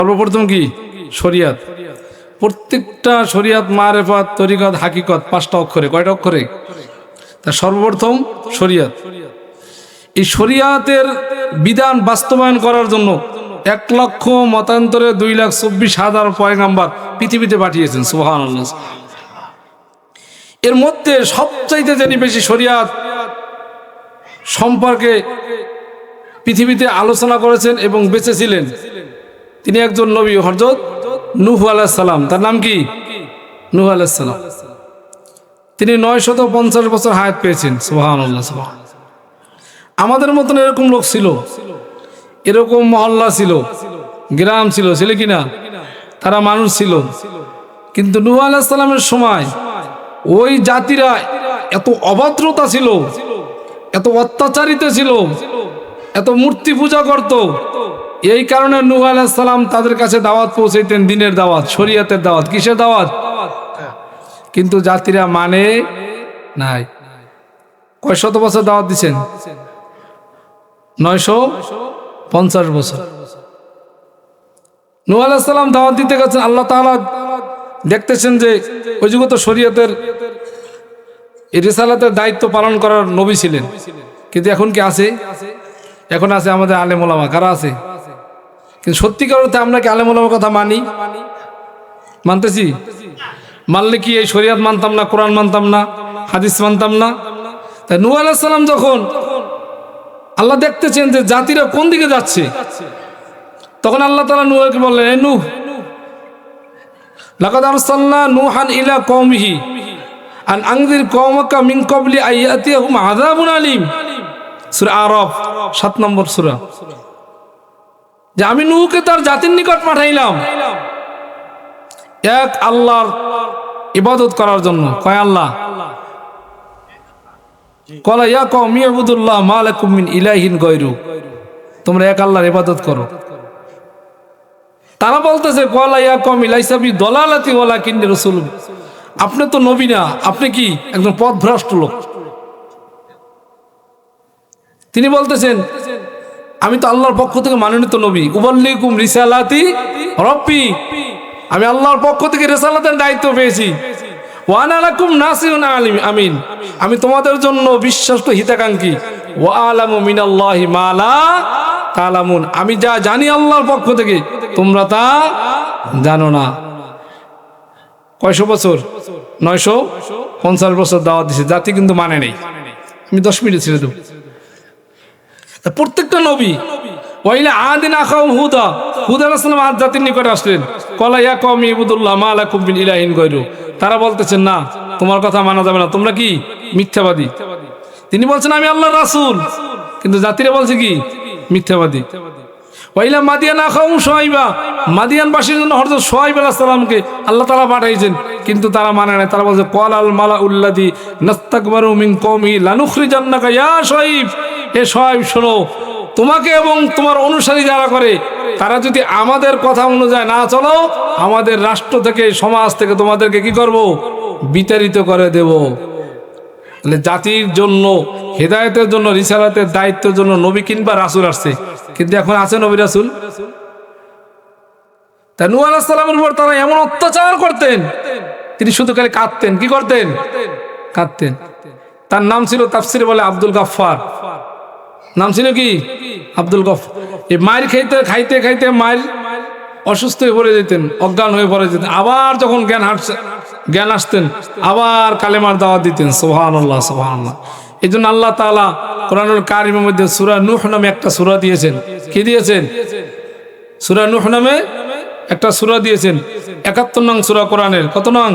সর্বপ্রথম কি শরিয়াত। প্রত্যেকটা শরিয়াত মারেফাত তরিকত হাকিকত 5টা অক্ষরে। কয়টা অক্ষরে? তা সর্বপ্রথম শরিয়াত। এই শরিয়াতের বিধান বাস্তবায়ন করার জন্য 1 লক্ষ মতান্তরে 2,24,000 পয়গাম্বার পৃথিবীতে পাঠিয়েছেন। সুবহানাল্লাহ। এর মধ্যে সবচাইতে যিনি বেশি শরিয়াত সম্পর্কে পৃথিবীতে আলোচনা করেছেন এবং বেঁচে ছিলেন, তিনি একজন নবী, হযরত নূহ আলাইহিস সালাম। তার নাম কি? নূহ আলাইহিস সালাম। তিনি 950 বছর হায়াত পেয়েছেন। সুবহানাল্লাহ, সুবহানাল্লাহ। আমাদের মতন এরকম লোক ছিল, এরকম মহল্লা ছিল, গ্রাম ছিল, ছিল কিনা? তারা মানুষ ছিল। কিন্তু নূহ আলাইহিস সালামের সময় ওই জাতিরা এত অভদ্রতা ছিল, এত অত্যাচারিত ছিল, এত মূর্তি পূজা করত। এই কারণে নূহ আলাইহিস সালাম তাদের কাছে দাওয়াত পৌঁছাইতেন, দিনের দাওয়াত, শরীয়তের দাওয়াত। কিসের দাওয়াত? কিন্তু জাতিরা মানে নাই। কয় শত বছর দাওয়াত দিচ্ছেন? 950 বছর। নূহ আলাইহিস সালাম দাওয়াত দিতে গেছেন, আল্লাহ তাআলা দেখতেছেন যে ওই যুগে তো শরীয়তের এই রিসালাতের দায়িত্ব পালন করার নবী ছিলেন। কিন্তু এখন কি আছে? এখন আছে আমাদের আলেম ওলামা। কারা আছে? কিন্তু সত্যিকার অর্থে আমরা কি আলেম ওলামার কথা মানি? মানতেছি? মানলে কি এই শরিয়াত মানতাম না, কোরআন মানতাম না, হাদিস মানতাম না? তাই নূহ আলাইহিস সালাম যখন আল্লাহ দেখতেছেন যে জাতিরা কোন দিকে যাচ্ছে, তখন আল্লাহ তাআলা নূহকে বললেন, এই নূহ, লাকাদ আরসালনা নূহান ইলা কওমিহি আন আনজির কওমাকা মিন ক্বাবলি আইয়াতিয়াহুম আযাবুন আলীম। সূরা আরাফ 7 নম্বর সূরা। যে আমি নূহকে তার জাতির নিকট পাঠাইলাম এক আল্লাহর ইবাদত করার জন্য। কয় আল্লাহ? ক্বালা ইয়া কওমি ইবুদুল্লাহ মা লাকুম মিন ইলাহিন গায়রু। তোমরা এক আল্লাহর ইবাদত করো। তারা বলতেছে, ক্বালা ইয়া কওমি লাইসা বি দালালাতি ওয়ালাকিন্নী রাসূল। আপনি তো নবী না, আপনি কি একজন পথভ্রষ্ট লোক। তিনি বলতেছেন, আমি তো আল্লাহর পক্ষ থেকে মনোনীত নবী। উবাল্লিকুম রিসালাতি রব্বি, আমি আল্লাহর পক্ষ থেকে রিসালাতের দায়িত্ব পেয়েছি। ওয়া আনা লাকুম নাসিহুন আমিন, আমি তোমাদের জন্য বিশ্বস্ত হিতাকাঙ্ক্ষী। ওয়া আলামু মিনাল্লাহি মা লা তা'লামুন, আমি যা জানি আল্লাহর পক্ষ থেকে তোমরা তা জানো না। কয়শো বছর? 950 বছর দাওয়াত দিয়েছে, জাতি কিন্তু মানে নেই। আমি 10 মিনিট ছেড়ে দেব। প্রত্যেকটা নবী, ওয়াইলা আদিন আখাউম হুদা, হুদা আলাইহিস সালাম আদ জাতির নিকটে আসলেন। ক্বালা ইয়া কওমি ইবুদুল্লাহ মা লাকুম মিন ইলাহিন গায়রু। তারা বলতেছেন, না, তোমার কথা মানা যাবে না, তোমরা কি মিথ্যাবাদী। তিনি বলছেন, আমি আল্লাহর রাসূল, কিন্তু জাতিরা বলছে কি? মিথ্যাবাদী। ওয়াইলা মাদিয়ান আখাউম শুআইবা, মাদিয়ানবাসীর জন্য হযরত শুআইব আলাইহিস সালামকে আল্লাহ তাআলা পাঠাইছেন, কিন্তু তারা মানে না। তারা বলছে, ক্বালাল মালাউল্লাযী নাস্তাকবারু মিন কওমি লানুখরিজান্নাকা ইয়া শুআইব। হে শুআইব, শোনো, তোমাকে এবং তোমার অনুসারী যারা করে তারা যদি আমাদের কথা অনুযায়ী না চলো, আমাদের রাষ্ট্র থেকে, সমাজ থেকে তোমাদেরকে কি করব? বিতাড়িত করে দেব। তাহলে জাতির জন্য, হেদায়েতের জন্য, রিসালাতের দায়িত্বের জন্য নবী কিংবা রাসূল আসছে। কিন্তু এখন আছে নবী রাসূল? তা নূহ আলাইহিস সালামের উপর তারা এমন অত্যাচার করতেন, তিনি শুধু খালি কাঁদতেন। কি করতেন? কাঁদতেন। তার নাম ছিল, তাফসিরে বলে, আব্দুল গাফফার। নাম ছিল কি? আব্দুল গাফফার। এই মায়ের খাইতে খাইতে মায়ের অসুস্থ হয়ে পড়ে যেতেন, অজ্ঞান হয়ে পড়ে যেতেন। আবার যখন জ্ঞান আসতেন, আবার কালেমার দাওয়াত দিতেন। সুবহানাল্লাহ, সুবহানাল্লাহ। এই জন্য আল্লাহ তাআলা কোরআনুল কারীমের মধ্যে সূরা নূহ নামে একটা সূরা দিয়েছেন। কি দিয়েছেন? সূরা নূহ নামে একটা সূরা দিয়েছেন। 71 নং সূরা কোরআনের। কত নং?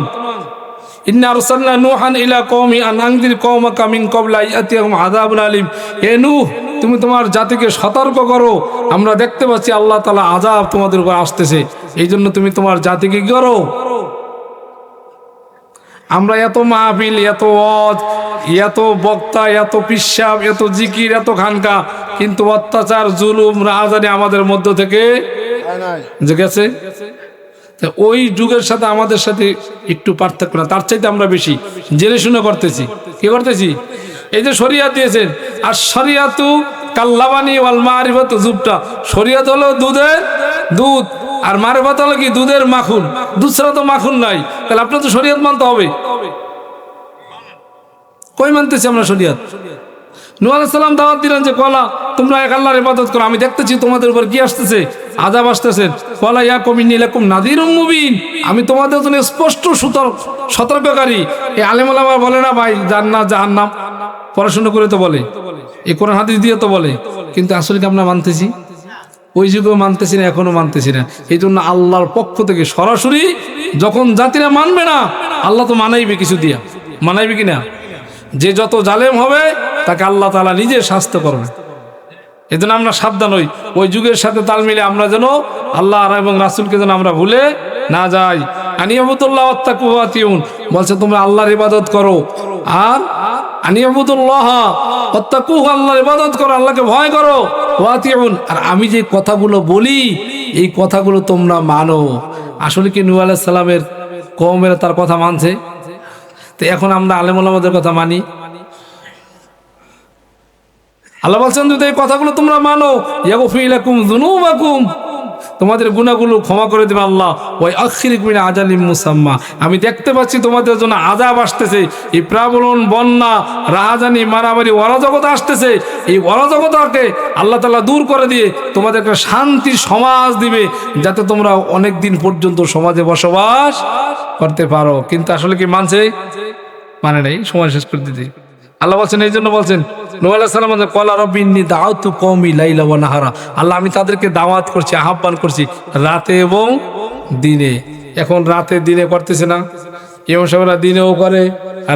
ইন্না আরসালনা নূহান ইলা কওমি আন আনজির কওমাকা মিন ক্বাবলি আইয়াতিয়াহুম আযাবুন আলীম। হে নূহ, তুমি তোমার জাতিকে সতর্ক করো, আমরা দেখতে পাচ্ছি আল্লাহ তাআলা আযাব তোমাদের উপর আসতেছে, এই জন্য তুমি তোমার জাতিকে কি করো? আমরা এত মাহফিল, এত ওয়াজ, এত বক্তা, এত পিশাব, এত জিকির, এত খানকা, কিন্তু অত্যাচার, জুলুম, রাহাজানি আমাদের মধ্য থেকে গেছে। ওই যুগের সাথে আমাদের সাথে একটু পার্থক্য না, তার চাইতে আমরা বেশি জেনে শুনে করতেছি। কি করতেছি? এই যে শরিয়াত দিয়েছেন, আর শরিয়াতু কাল্লাবানি ওয়াল মারিফাতু জুবটা। শরিয়াত হলো দুধের দুধ, আর মারেফাত হলো কি দুধের মাখন। দুধ ছাড়া তো মাখন নাই, তাহলে আপনার তো শরীয়ত মানতে হবে। কই মানতেছি আমরা শরীয়ত? নূহ আলাইহিস সালাম দাওয়াত দিলেন যে কলা তোমরা এক আল্লাহর ইবাদত করো, আমি দেখতেছি তোমাদের উপর কি আসতেছে, আযাব আসতেছে। কলা ইয়া কওমি ইন্নী লাকুম নাযীরুম মুবিন, আমি তোমাদের জন্য স্পষ্ট সতর্ককারী। এই আলেম ওলামা বলে না ভাই জান্নাত জাহান্নাম, পড়াশোনা করে তো বলে, এই কোরআন হাদিস দিয়ে তো বলে, কিন্তু আসলে কি আমরা মানতেছি? ওই যুগেও মানতেছি না, এখনো মানতেছি না। এই জন্য আল্লাহর পক্ষ থেকে সরাসরি যখন জাতিরা মানবে না, আল্লাহ তো মানাইবে কিছু দিয়া, মানাইবে কিনা? যে যত জালেম হবে তাকে আল্লাহ তাআলা নিজে শাস্তি করবে। এই জন্য আমরা সাবধান হই, ওই যুগের সাথে তাল মিলে আমরা যেন আল্লাহ এবং রাসূলকে যেন আমরা ভুলে না যাই। আনিয়াবুদুল্লাহ ওয়াত্তাকু ওয়াতিউন বলছে তোমরা আল্লাহর ইবাদত করো, আর আনিয়াবুদুল্লাহ ওয়াত্তাকু, আল্লাহর ইবাদত করো, আল্লাহকে ভয় করো, ওয়াতিউন, আর আমি যে কথাগুলো বলি এই কথাগুলো তোমরা মানো। আসলে কি নূহ আলাইহিস সালামের কওমেরা তার কথা মানছে? তো এখন আমরা আলেম ওলামাদের কথা মানি। আল্লাহ বলছেন যদি এই কথাগুলো তোমরা মানো, ইয়াগফির লাকুম যুনুবাকুম, তোমাদের গুনাহগুলো ক্ষমা করে দেবে আল্লাহ। ওয়া আখিরিকুম মিন আজালিম মুসাম্মা, আমি দেখতে পাচ্ছি তোমাদের জন্য আযাব আসতেছে, এই প্লাবন, বন্যা, রাহাজানি, মারামারি, অরাজকত আসতেছে। এই অরাজকতাকে আল্লাহ তাআলা দূর করে দিয়ে তোমাদের একটা শান্তির সমাজ দিবে, যাতে তোমরা অনেক দিন পর্যন্ত সমাজে বসবাস করতে পারো। কিন্তু আসলে কি মানছে? মানে নাই, সময় শেষ করে দিতে। আল্লাহ বলছেন, এই জন্য বলছেন নূহ আলাইহিস সালাম ক্বালা রাব্বি ইন্নী দাআউতু কওমি লাইলা ওয়া নাহারা, আল্লাহ আমি তাদেরকে দাওয়াত করছি, আহ্বান করছি রাতে এবং দিনে। এখন রাতে দিনে করতেছে না, ইমাম সাহেবরা দিনেও করে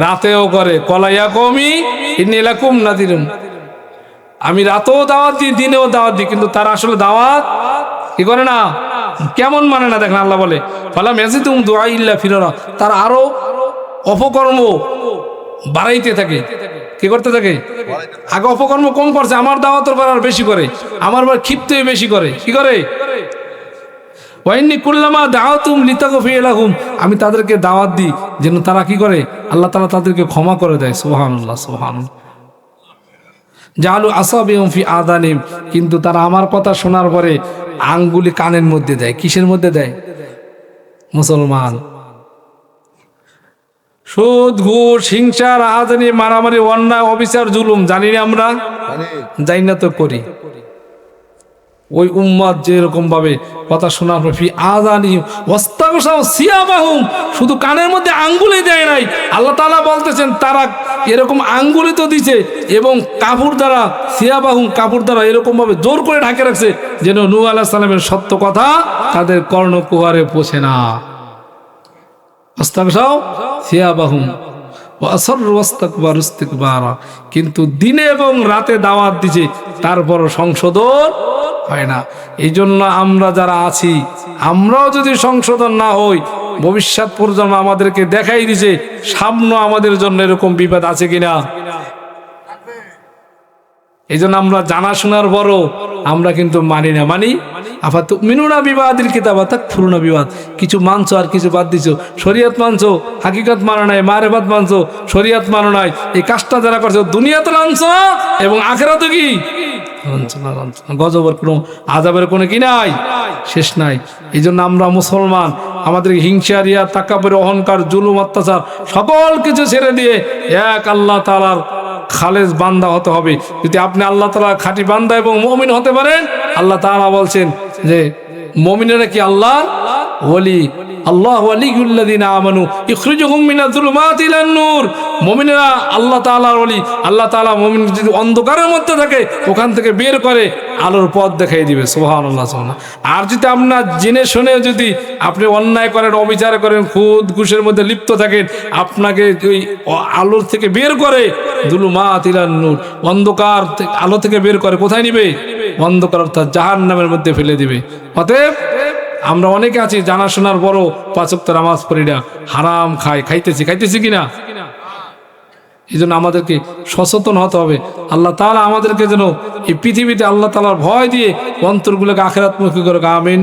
রাতেও করে। ক্বালা ইয়া কওমি ইন্নী লাকুম নাযীরুন, আমি রাতেও দাওয়াত দিই দিনেও দাওয়াত দিই, কিন্তু তারা আসলে দাওয়াত কি করে না, কেমন মানে না। দেখেন আল্লাহ বলে ফালাম ইয়াজিদুহুম দুআই ইল্লা ফিরারা, তারা আরো অপকর্ম বাড়াইতে থাকে। কি করতে থাকে? আগে অপকর্ম কম করছে, আমার দাওয়াতের পর আর বেশি করে, আমার পর ক্ষিপ্ত বেশি করে। কি করে? ওয়াইন্নী কুল্লামা দাআতুম লিতাগফির লাহুম, আমি তাদেরকে দাওয়াত দিই যেন তারা কি করে, আল্লাহ তাআলা তাদেরকে ক্ষমা করে দেয়। সুবহানাল্লাহ, সুবহানাল্লাহ। জালু আসাবিহুম ফি আযানিম, কিন্তু তারা আমার কথা শোনার পরে আঙ্গুলি কানের মধ্যে দেয়। কিসের মধ্যে দেয়? মুসলমান সুদ, ঘুষ, হিংসা, রাহাজানি, মারামারি, অন্যায়, অবিচার, জুলুম জানি না আমরা? জানি না তো করি। ওই উম্মাদ যেরকম ভাবে কথা শোনার পর ফি আযানিহিম ওয়াস্তাগশাউ সিয়াবাহুম, শুধু কানের মধ্যে আঙ্গুলি দেয় নাই, আল্লাহ তাআলা বলতেছেন তারা এরকম আঙ্গুলি তো দিছে এবং কাপড় দ্বারা, সিয়াবাহুম কাপড় দ্বারা এরকম ভাবে জোর করে ঢাকে রাখছে যেন নূহ আলাইহিস সালামের সত্য কথা তাদের কর্ণকুহরে পৌঁছে না। ওয়াস্তাগশাউ সিয়াবাহুম ওয়া আসররু ওয়াস্তাকবারু ইস্তিকবারা, কিন্তু দিনে এবং রাতে দাওয়াত দিছে, তারপরও সংশোধন হয় না। এই জন্য আমরা যারা আছি, আমরাও যদি সংশোধন না হই, ভবিষ্যৎ প্রজন্ম আমাদেরকে দেখাই দিছে সামনে আমাদের জন্য এরকম বিপদ আছে কিনা। এই জন্য আমরা জানাশোনার বড় আমরা কিন্তু মানি না। মানি আফাতুমিনুনা বিবাদিল কিতাব ওয়া তাকফুরুনা বিবাদ, কিছু মানছো আর কিছু বাদ দিছো। শরীয়ত মানছো, হাকিকত মানো নাই, মারেফাত মানছো, শরীয়ত মানো নাই। এই কাজটা যারা করছো দুনিয়াতে মানছো এবং আখিরাতে কি গজবের কোনো আযাবের কোনো কি নাই, শেষ নাই। এই জন্য আমরা মুসলমান, আমাদের হিংসা, রিয়া, তাকাব্বুর, অহংকার, জুলুম, অত্যাচার সকল কিছু ছেড়ে দিয়ে এক আল্লাহ তাআলার খালেস বান্দা হতে হবে। যদি আপনি আল্লাহ তাআলার খাঁটি বান্দা এবং মুমিন হতে পারেন, আল্লাহ তাআলা বলছেন যে মুমিনেরা কি আল্লাহ ওলি, আল্লাহ ওয়ালিউল্লাযিনা আমানু ইখরিজুহুম মিনাজ যুলুমাতি ইলান নূর, মুমিনেরা আল্লাহ তাআলার ওলি। আল্লাহ তাআলা মুমিন যদি অন্ধকারের মধ্যে থাকে ওখান থেকে বের করে আলোর পথ দেখাই দিবে। সুবহানাল্লাহ, সুবহানাল্লাহ। আর যদি আপনার জেনে শুনে যদি আপনি অন্যায় করেন, অবিচার করেন, খুদ ঘুষের মধ্যে লিপ্ত থাকেন, আপনাকে ওই আলোর থেকে বের করে যুলুমাতি ইলান নূর, অন্ধকার আলো থেকে বের করে কোথায় নিবে? অন্ধকার অর্থাৎ জাহান্নামের মধ্যে ফেলে দিবে। অতএব আমরা অনেকে আছি জানাশোনার বড়, পাঁচ ওয়াক্ত নামাজ পড়ি না, হারাম খাইতেছি কিনা। এই জন্য আমাদেরকে সচেতন হতে হবে। আল্লাহ তাআলা আমাদেরকে যেন এই পৃথিবীতে আল্লাহ তাআলার ভয় দিয়ে অন্তরগুলোকে আখিরাতমুখী করে। আমিন।